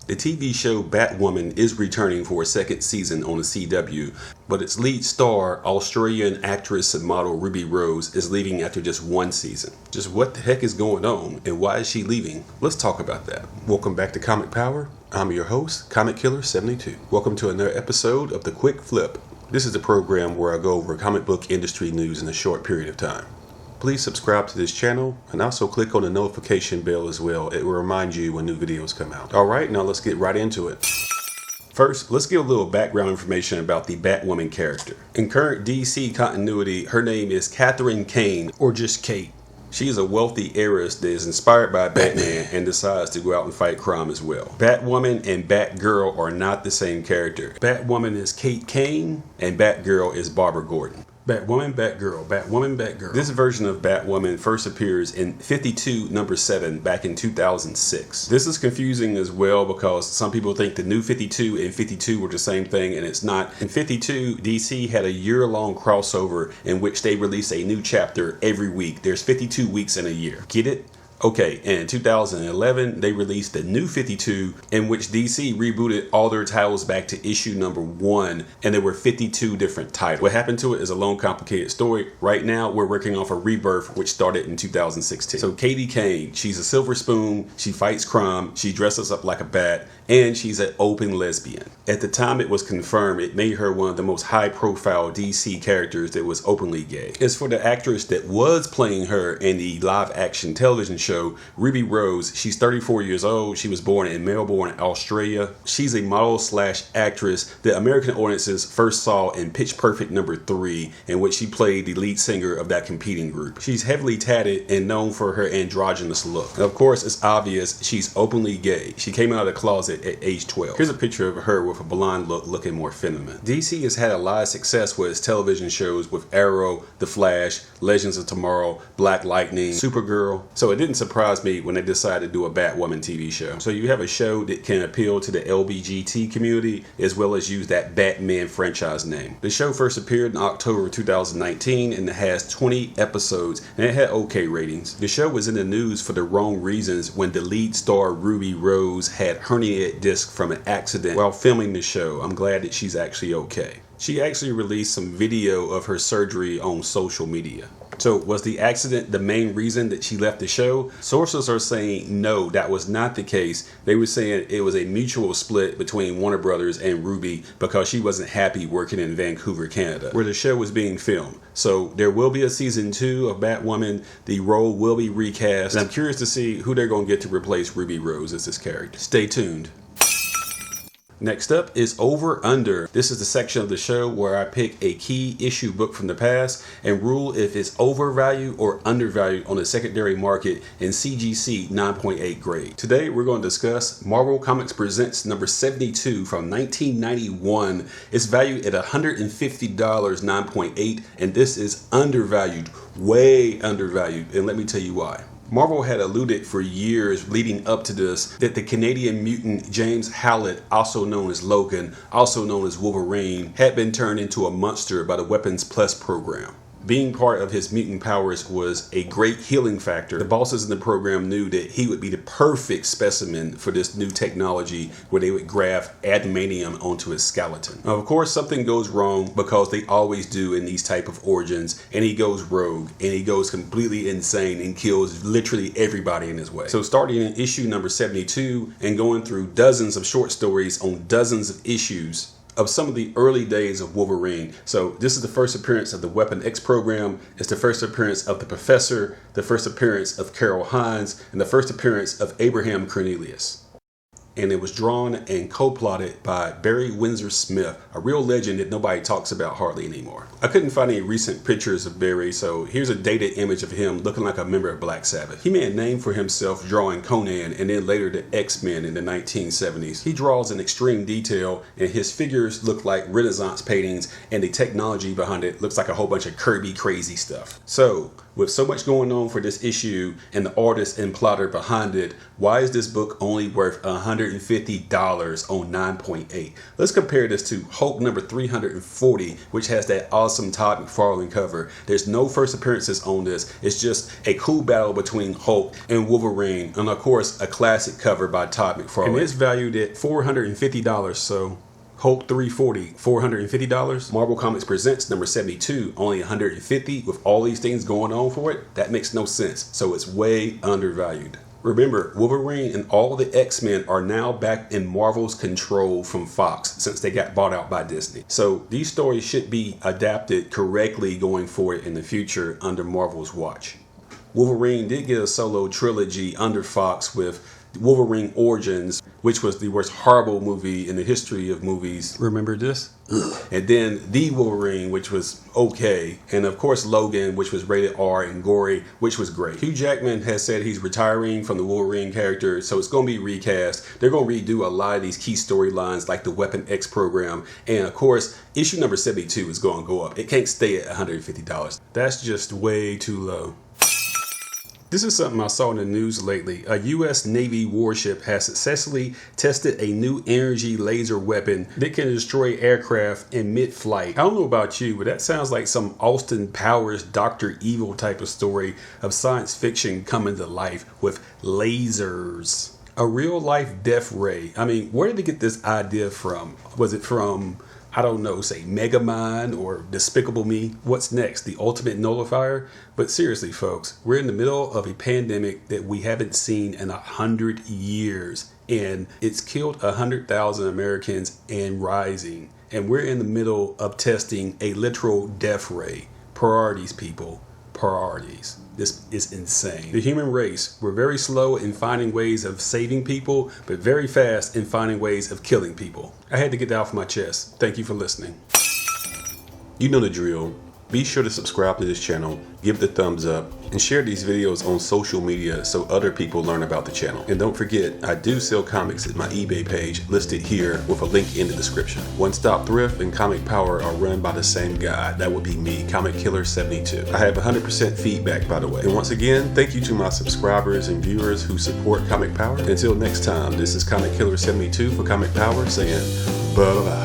The TV show Batwoman is returning for a second season on the CW, but its lead star, Australian actress and model Rubie Rose, is leaving after just one season. Just what the heck is going on, and why is she leaving? Let's talk about that. Welcome back to Comic Power. I'm your host, Comic Killer 72. Welcome to another episode of The Quick Flip. This is the program where I go over comic book industry news in a short period of time. Please subscribe to this channel and also click on the notification bell as well. It will remind you when new videos come out. Alright, now let's get right into it. First, let's give a little background information about the Batwoman character. In current DC continuity, her name is Kate Kane, or just Kate. She is a wealthy heiress that is inspired by Batman and decides to go out and fight crime as well. Batwoman and Batgirl are not the same character. Batwoman is Kate Kane and Batgirl is Barbara Gordon. Batwoman, Batgirl, Batwoman, Batgirl. This version of Batwoman first appears in 52 number 7 back in 2006. This is confusing as well because some people think the new 52 and 52 were the same thing, and it's not. In 52, DC had a year-long crossover in which they released a new chapter every week. There's 52 weeks in a year. Get it? Okay, and in 2011, they released the new 52 in which DC rebooted all their titles back to issue number 1, and there were 52 different titles. What happened to it is a long, complicated story. Right now, we're working off a rebirth which started in 2016. So Kate Kane, she's a silver spoon, she fights crime, she dresses up like a bat, and she's an open lesbian. At the time it was confirmed, it made her one of the most high-profile DC characters that was openly gay. As for the actress that was playing her in the live-action television show, Rubie Rose, she's 34 years old. She was born in Melbourne, Australia. She's a model slash actress that American audiences first saw in Pitch Perfect number 3, in which she played the lead singer of that competing group. She's heavily tatted and known for her androgynous look. And of course, it's obvious she's openly gay. She came out of the closet at age 12. Here's a picture of her with a blonde look looking more feminine. DC has had a lot of success with its television shows with Arrow, The Flash, Legends of Tomorrow, Black Lightning, Supergirl. So it didn't surprise me when they decided to do a Batwoman TV show. So you have a show that can appeal to the LBGT community as well as use that Batman franchise name. The show first appeared in October 2019 and it has 20 episodes and it had okay ratings. The show was in the news for the wrong reasons when the lead star Rubie Rose had herniated disc from an accident while filming the show. I'm glad that she's actually okay. She actually released some video of her surgery on social media. So was the accident the main reason that she left the show? Sources are saying no, that was not the case. They were saying it was a mutual split between Warner Brothers and Rubie because she wasn't happy working in Vancouver, Canada, where the show was being filmed. So there will be a season 2 of Batwoman. The role will be recast. And I'm curious to see who they're going to get to replace Rubie Rose as this character. Stay tuned. Next up is OverUnder. This is the section of the show where I pick a key issue book from the past and rule if it's overvalued or undervalued on the secondary market in CGC 9.8 grade. Today we're going to discuss Marvel Comics Presents number 72 from 1991. It's valued at $150 9.8, and this is undervalued, way undervalued, and let me tell you why. Marvel had alluded for years leading up to this that the Canadian mutant James Howlett, also known as Logan, also known as Wolverine, had been turned into a monster by the Weapons Plus program. Being part of his mutant powers was a great healing factor. The bosses in the program knew that he would be the perfect specimen for this new technology where they would graft adamantium onto his skeleton. Now, of course, something goes wrong because they always do in these type of origins, and he goes rogue and he goes completely insane and kills literally everybody in his way. So starting in issue number 72 and going through dozens of short stories on dozens of issues of some of the early days of Wolverine. So this is the first appearance of the Weapon X program. It's the first appearance of the Professor, the first appearance of Carol Hines, and the first appearance of Abraham Cornelius. And it was drawn and co-plotted by Barry Windsor-Smith, a real legend that nobody talks about hardly anymore. I couldn't find any recent pictures of Barry, so here's a dated image of him looking like a member of Black Sabbath. He made a name for himself drawing Conan and then later the X-Men in the 1970s. He draws in extreme detail and his figures look like Renaissance paintings and the technology behind it looks like a whole bunch of Kirby crazy stuff. So With so much going on for this issue and the artist and plotter behind it, why is this book only worth $150 on 9.8? Let's compare this to Hulk number 340, which has that awesome Todd McFarlane cover. There's no first appearances on this. It's just a cool battle between Hulk and Wolverine, and of course a classic cover by Todd McFarlane. And it's valued at $450, so Hulk 340, $450. Marvel Comics Presents number 72, only $150 with all these things going on for it. That makes no sense. So it's way undervalued. Remember, Wolverine and all the X-Men are now back in Marvel's control from Fox since they got bought out by Disney. So these stories should be adapted correctly going forward in the future under Marvel's watch. Wolverine did get a solo trilogy under Fox with Wolverine Origins, which was the most horrible movie in the history of movies. Remember this? Ugh. And then The Wolverine, which was okay. And of course Logan, which was rated R and gory, which was great. Hugh Jackman has said he's retiring from the Wolverine character, so it's going to be recast. They're going to redo a lot of these key storylines like the Weapon X program. And of course, issue number 72 is going to go up. It can't stay at $150. That's just way too low. This is something I saw in the news lately. A U.S. Navy warship has successfully tested a new energy laser weapon that can destroy aircraft in mid-flight. I don't know about you, but that sounds like some Austin Powers Dr. Evil type of story of science fiction coming to life with lasers. A real-life death ray. I mean, where did they get this idea from? Was it from, I don't know, say Megamind or Despicable Me? What's next? The ultimate nullifier? But seriously, folks, we're in the middle of a pandemic that we haven't seen in 100 years. And it's killed 100,000 Americans and rising. And we're in the middle of testing a literal death ray. Priorities, people. Priorities. This is insane. The human race, we're very slow in finding ways of saving people, but very fast in finding ways of killing people. I had to get that off my chest. Thank you for listening. You know the drill. Be sure to subscribe to this channel, give it a thumbs up, and share these videos on social media so other people learn about the channel. And don't forget, I do sell comics at my eBay page listed here with a link in the description. One Stop Thrift and Comic Power are run by the same guy. That would be me, Comic Killer 72. I have 100% feedback, by the way. And once again, thank you to my subscribers and viewers who support Comic Power. Until next time, this is Comic Killer 72 for Comic Power saying bye-bye.